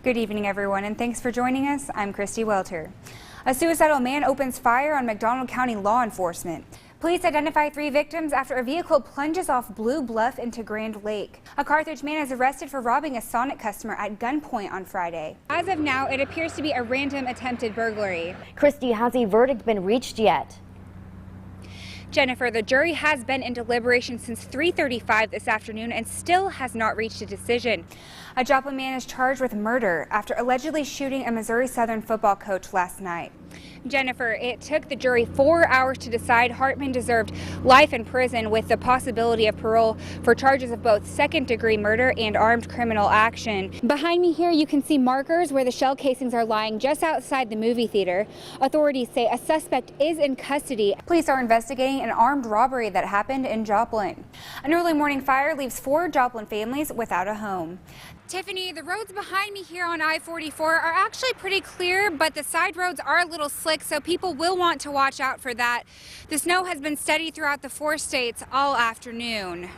Good evening, everyone, and thanks for joining us. I'm Christi Welter. A suicidal man opens fire on McDonald County law enforcement. Police identify 3 victims after a vehicle plunges off Blue Bluff into Grand Lake. A Carthage man is arrested for robbing a Sonic customer at gunpoint on Friday. As of now, it appears to be a random attempted burglary. Christi, has a verdict been reached yet? Jennifer, the jury has been in deliberation since 3:35 this afternoon and still has not reached a decision. A Joplin man is charged with murder after allegedly shooting a Missouri Southern football coach last night. Jennifer, it took the jury 4 hours to decide Hartman deserved life in prison with the possibility of parole for charges of both second-degree murder and armed criminal action. Behind me here, you can see markers where the shell casings are lying just outside the movie theater. Authorities say a suspect is in custody. Police are investigating an armed robbery that happened in Joplin. An early morning fire leaves 4 Joplin families without a home. Tiffany, the roads behind me here on I-44 are actually pretty clear, but the side roads are a little slick, so people will want to watch out for that. The snow has been steady throughout the 4 states all afternoon.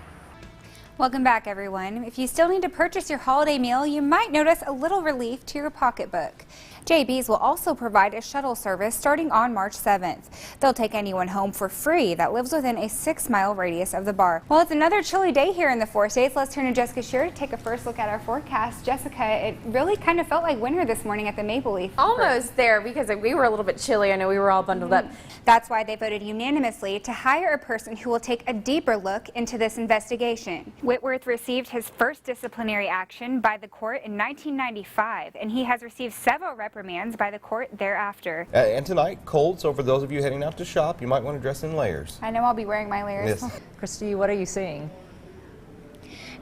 Welcome back, everyone. If you still need to purchase your holiday meal, you might notice a little relief to your pocketbook. JB's will also provide a shuttle service starting on March 7th. They'll take anyone home for free that lives within a 6-mile radius of the bar. Well, it's another chilly day here in the 4 states. Let's turn to Jessica Shear to take a first look at our forecast. Jessica, it really kind of felt like winter this morning at the Maple Leaf. Almost there, because we were a little bit chilly. I know we were all bundled up. That's why they voted unanimously to hire a person who will take a deeper look into this investigation. Whitworth received his first disciplinary action by the court in 1995, and he has received several reprimands by the court thereafter. And tonight, cold, so for those of you heading out to shop, you might want to dress in layers. I know I'll be wearing my layers. Yes. Christi, what are you seeing?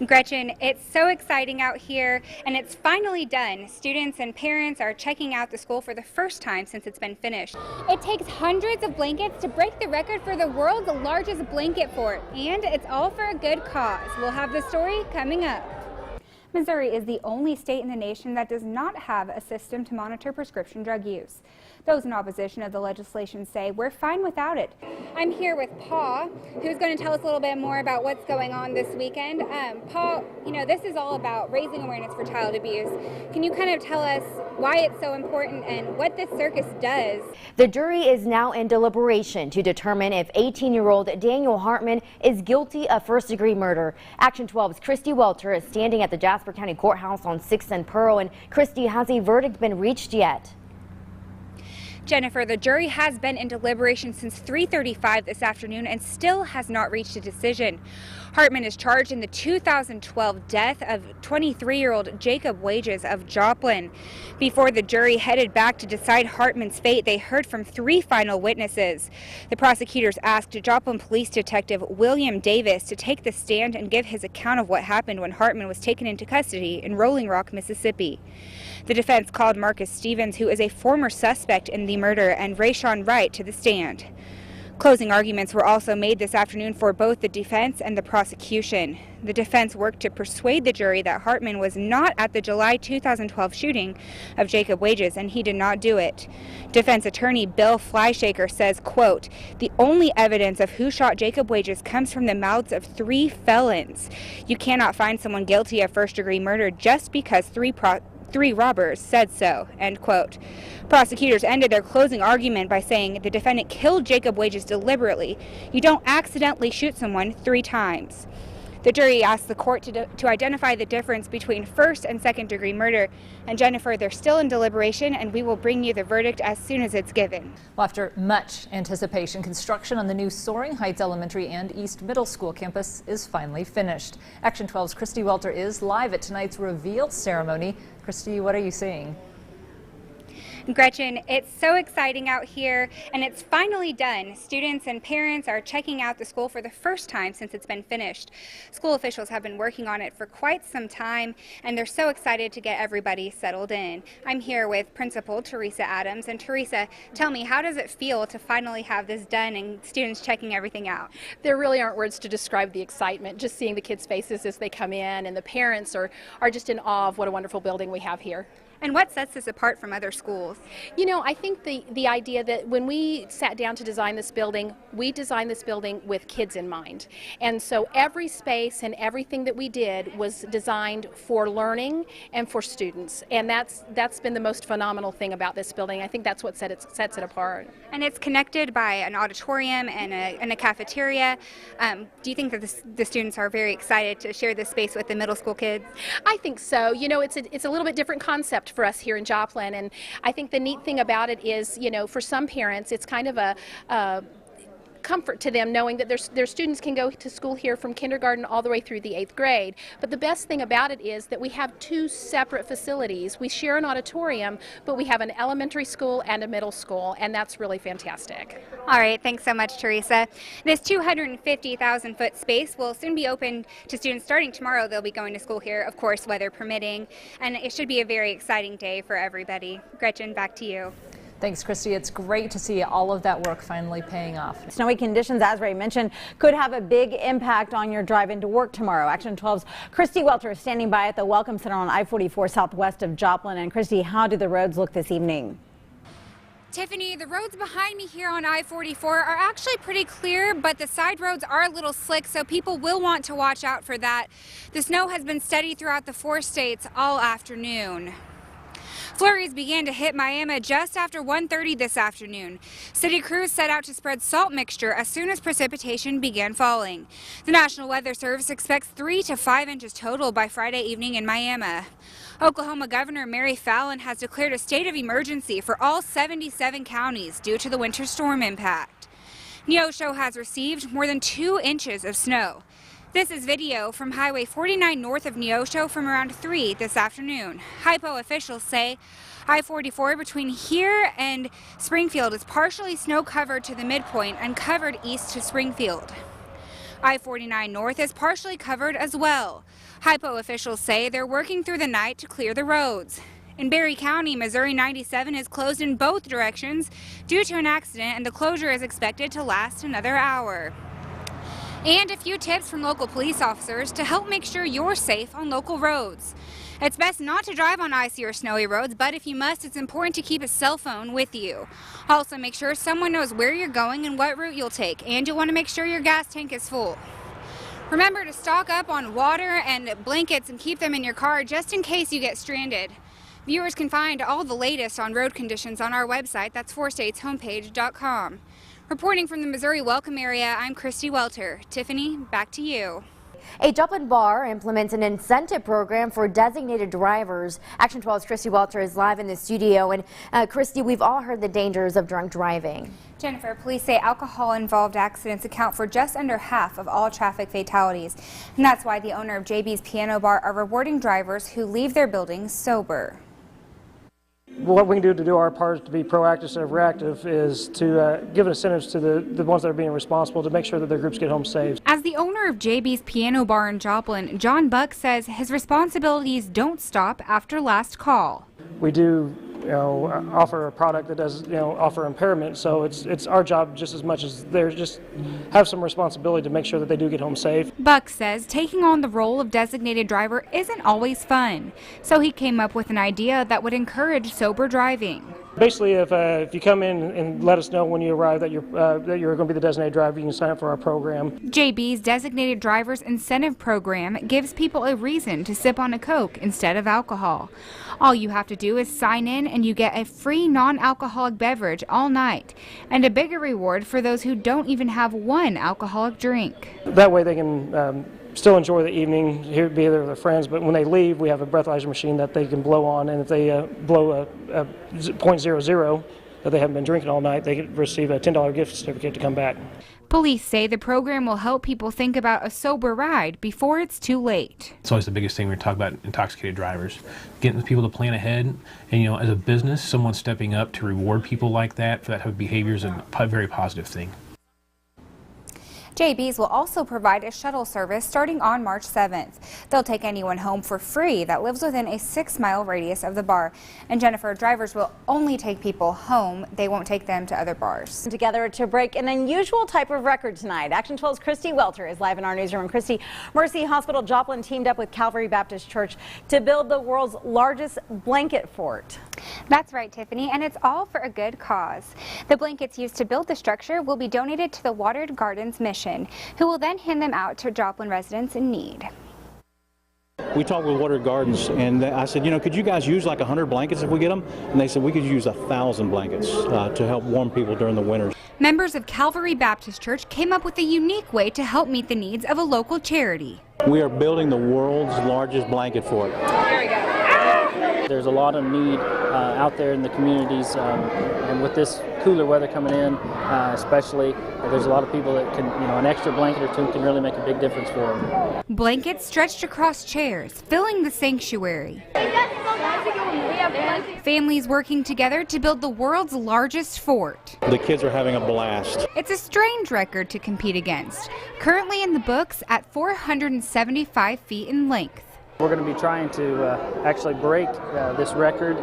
Gretchen, it's so exciting out here, and it's finally done. Students and parents are checking out the school for the first time since it's been finished. It takes hundreds of blankets to break the record for the world's largest blanket fort, and it's all for a good cause. We'll have the story coming up. Missouri is the only state in the nation that does not have a system to monitor prescription drug use. Those in opposition of the legislation say we're fine without it. I'm here with Paul, who's going to tell us a little bit more about what's going on this weekend. Paul, you know, this is all about raising awareness for child abuse. Can you kind of tell us why it's so important and what this circus does? The jury is now in deliberation to determine if 18-year-old Daniel Hartman is guilty of first-degree murder. Action 12's Christi Welter is standing at the Jasper County Courthouse on 6th and Pearl. And Christi, has a verdict been reached yet? Jennifer, the jury has been in deliberation since 3:35 this afternoon and still has not reached a decision. Hartman is charged in the 2012 death of 23-year-old Jacob Wages of Joplin. Before the jury headed back to decide Hartman's fate, they heard from 3 final witnesses. The prosecutors asked Joplin Police Detective William Davis to take the stand and give his account of what happened when Hartman was taken into custody in Rolling Rock, Mississippi. The defense called Marcus Stevens, who is a former suspect in the murder, and Rayshawn Wright to the stand. Closing arguments were also made this afternoon for both the defense and the prosecution. The defense worked to persuade the jury that Hartman was not at the July 2012 shooting of Jacob Wages, and he did not do it. Defense attorney Bill Flyshaker says, quote, "The only evidence of who shot Jacob Wages comes from the mouths of 3 felons. You cannot find someone guilty of first-degree murder just because 3 robbers said so," end quote. Prosecutors ended their closing argument by saying the defendant killed Jacob Wages deliberately. You don't accidentally shoot someone 3 times. The jury asked the court to identify the difference between first and second degree murder. And Jennifer, they're still in deliberation, and we will bring you the verdict as soon as it's given. Well, after much anticipation, construction on the new Soaring Heights Elementary and East Middle School campus is finally finished. Action 12's Christi Welter is live at tonight's reveal ceremony. Christi, what are you seeing? Gretchen, it's so exciting out here, and it's finally done. Students and parents are checking out the school for the first time since it's been finished. School officials have been working on it for quite some time, and they're so excited to get everybody settled in. I'm here with Principal Teresa Adams. And Teresa, tell me, how does it feel to finally have this done and students checking everything out? There really aren't words to describe the excitement, just seeing the kids' faces as they come in, and the parents are just in awe of what a wonderful building we have here. And what sets this apart from other schools? You know, I think the idea that when we sat down to design this building, we designed this building with kids in mind. And so every space and everything that we did was designed for learning and for students. And that's been the most phenomenal thing about this building. I think that's what sets it apart. And it's connected by an auditorium and a cafeteria. Do you think that the students are very excited to share this space with the middle school kids? I think so. You know, it's a little bit different concept for us here in Joplin, and I think the neat thing about it is, you know, for some parents, it's kind of a comfort to them knowing that their students can go to school here from kindergarten all the way through the 8th grade. But the best thing about it is that we have two separate facilities. We share an auditorium, but we have an elementary school and a middle school, and that's really fantastic. All right, thanks so much, Teresa. This 250,000-foot space will soon be open to students starting tomorrow. They'll be going to school here, of course, weather permitting, and it should be a very exciting day for everybody. Gretchen, back to you. Thanks, Christy. It's great to see all of that work finally paying off. Snowy conditions, as Ray mentioned, could have a big impact on your drive into work tomorrow. Action 12's Christi Welter is standing by at the Welcome Center on I-44 southwest of Joplin. And Christy, how do the roads look this evening? Tiffany, the roads behind me here on I-44 are actually pretty clear, but the side roads are a little slick, so people will want to watch out for that. The snow has been steady throughout the 4 states all afternoon. Flurries began to hit Miami just after 1:30 this afternoon. City crews set out to spread salt mixture as soon as precipitation began falling. The National Weather Service expects 3 to 5 inches total by Friday evening in Miami. Oklahoma Governor Mary Fallin has declared a state of emergency for all 77 counties due to the winter storm impact. Neosho has received more than 2 inches of snow. This is video from Highway 49 north of Neosho from around 3 this afternoon. Hypo officials say I-44 between here and Springfield is partially snow covered to the midpoint and covered east to Springfield. I-49 north is partially covered as well. Hypo officials say they're working through the night to clear the roads. In Berry County, Missouri 97 is closed in both directions due to an accident, and the closure is expected to last another hour. And a few tips from local police officers to help make sure you're safe on local roads. It's best not to drive on icy or snowy roads, but if you must, it's important to keep a cell phone with you. Also, make sure someone knows where you're going and what route you'll take, and you'll want to make sure your gas tank is full. Remember to stock up on water and blankets and keep them in your car just in case you get stranded. Viewers can find all the latest on road conditions on our website, that's 4stateshomepage.com. Reporting from the Missouri Welcome area, I'm Christi Welter. Tiffany, back to you. A Joplin bar implements an incentive program for designated drivers. Action 12's Christi Welter is live in the studio. And Christi, we've all heard the dangers of drunk driving. Jennifer, police say alcohol-involved accidents account for just under half of all traffic fatalities. And that's why the owner of JB's Piano Bar are rewarding drivers who leave their buildings sober. What we can do to do our part to be proactive instead of reactive is to give incentives to the ones that are being responsible to make sure that their groups get home safe. As the owner of JB's Piano Bar in Joplin, John Buck says his responsibilities don't stop after last call. We do, offer a product that does, offer impairment. So it's our job just as much as theirs. Just have some responsibility to make sure that they do get home safe. Buck says taking on the role of designated driver isn't always fun, so he came up with an idea that would encourage sober driving. Basically, if you come in and let us know when you arrive that you're going to be the designated driver, you can sign up for our program. JB's Designated Drivers Incentive Program gives people a reason to sip on a Coke instead of alcohol. All you have to do is sign in and you get a free non-alcoholic beverage all night, and a bigger reward for those who don't even have one alcoholic drink. That way they can still enjoy the evening, here be there with their friends, but when they leave, we have a breathalyzer machine that they can blow on, and if they blow a .00 that they haven't been drinking all night, they can receive a $10 gift certificate to come back. Police say the program will help people think about a sober ride before it's too late. It's always the biggest thing when we talk about intoxicated drivers, getting people to plan ahead, and as a business, someone stepping up to reward people like that for that type of behavior is a very positive thing. JB's will also provide a shuttle service starting on March 7th. They'll take anyone home for free that lives within a 6-mile radius of the bar. And Jennifer, drivers will only take people home. They won't take them to other bars. Together to break an unusual type of record tonight. Action 12's Christi Welter is live in our newsroom. And Christi, Mercy Hospital Joplin teamed up with Calvary Baptist Church to build the world's largest blanket fort. That's right, Tiffany, and it's all for a good cause. The blankets used to build the structure will be donated to the Watered Gardens Mission, who will then hand them out to Joplin residents in need. We talked with Watered Gardens, and I said, you know, could you guys use like 100 blankets if we get them? And they said we could use 1,000 blankets to help warm people during the winters. Members of Calvary Baptist Church came up with a unique way to help meet the needs of a local charity. We are building the world's largest blanket fort. There we go. There's a lot of need out there in the communities, and with this cooler weather coming in, especially, there's a lot of people that can, you know, an extra blanket or two can really make a big difference for them. Blankets stretched across chairs, filling the sanctuary. Families working together to build the world's largest fort. The kids are having a blast. It's a strange record to compete against, currently in the books at 475 feet in length. We're going to be trying to actually break this record,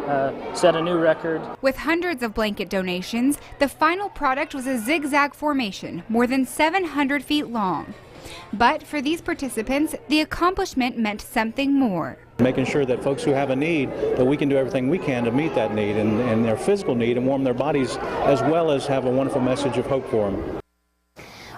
set a new record. With hundreds of blanket donations, the final product was a zigzag formation, more than 700 feet long. But for these participants, the accomplishment meant something more. Making sure that folks who have a need, that we can do everything we can to meet that need and their physical need and warm their bodies, as well as have a wonderful message of hope for them.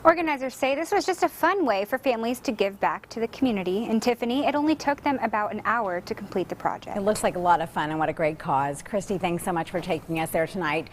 Organizers say this was just a fun way for families to give back to the community. And Tiffany, it only took them about an hour to complete the project. It looks like a lot of fun and what a great cause. Christi, thanks so much for taking us there tonight.